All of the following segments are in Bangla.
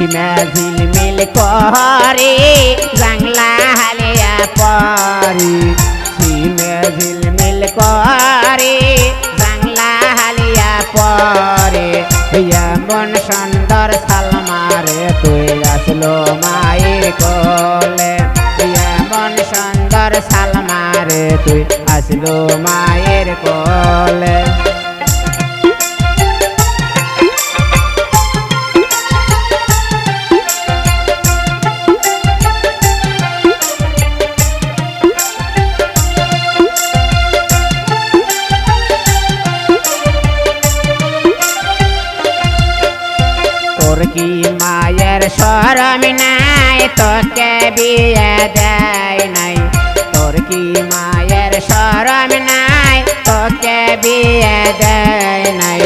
सीमा झिलमिल करे जंगला हालिया परी सीमा झिलमिल करे जंगला हालिया परे एमन सुंदर सालमारे तुई आसलो माয়ের কোলে एमन सुंदर सालमारे तुई आसलो माয়ের কোলে তোর কি মায়ের শরম নাই তোকে বিয়ে দেয় নাই তোর কি মায়ের শরম নাই তোকে বিয়ে দেয় নাই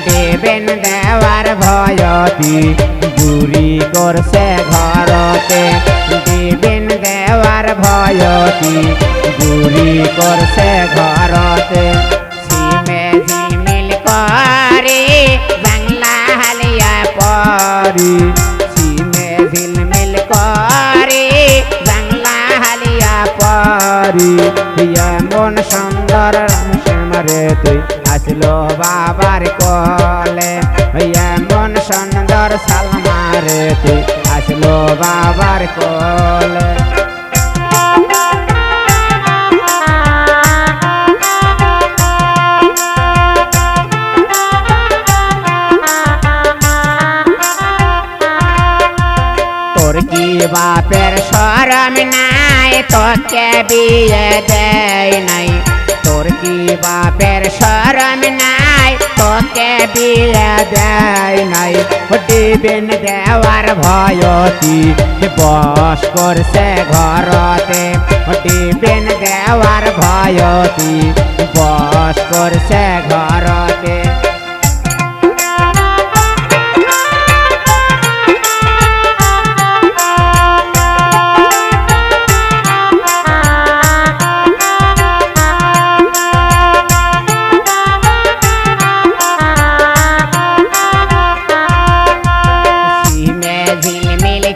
দেবেন দেওয়ার ভয়তি চুরি করছে ঘরতে দেবেন দেওয়ার ভয়তি চুরি করছে ঘরতে সিমে ঝিলমিল করে বাংলা হালিয়া পরি सीमे झिलमिल करे जंगला हालिया परी एमन सुंदर श्यामरे तुई आसलो बाबार कोले एमन सुंदर सालमारे तुई आसलो बाबार कोले তোর কি বাপের শরম নাই তোকে বিয়ে দেয় নাই তোর কি বাপের শরম নাই তোকে বিয়ে দেয় নাই দেবেন দেওয়ার ভয়তি বস করছে ঘরতে দেবেন দেওয়ার ভয়তি বস করছে ঘরতে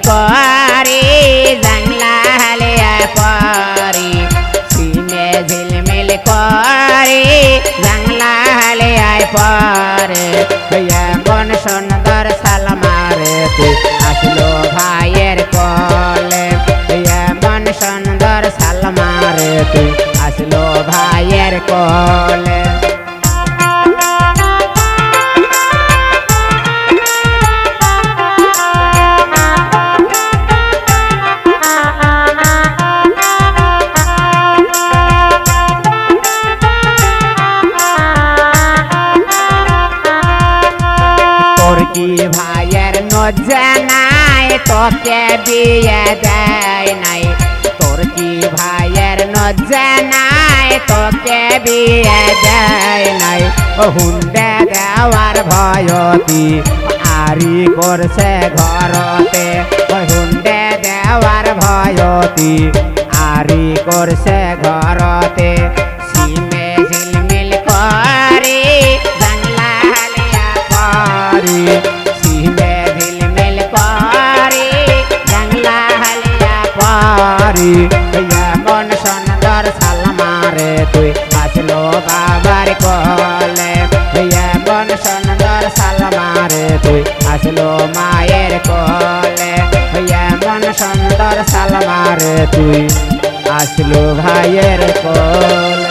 करे जंगला हालिया परी सीमे झिलमिल करे जंगला हालिया परे एमन सुंदर सालमारे तुई आसलो भाइयेर कोले एमन सुंदर सालमारे तुई आसलो भाइयेर कोले কি ভাইয়ের নজ্জা নাই তোকে বিয়ে দেয় নাই তোর কি ভাইয়ের নজ্জা নাই তোকে বিয়ে দেয় নাই হুন্ডে দেওয়ার ভয়তি আরি করছে ঘরতে হুন্ডে দেওয়ার ভয়তি আরি করছে ঘরতে সিমে ঝিলমিল করে জংলা হালিয়া পরি सीमे झिलमिल करे जंगला हालिया परी एमन सुंदर सालमारे तुई आसलो बाबार कोले एमन सुंदर सालमारे तुई आसलो माয়ের कोले एमन सुंदर सालमारे तुई आसलो भाइयेर कोले।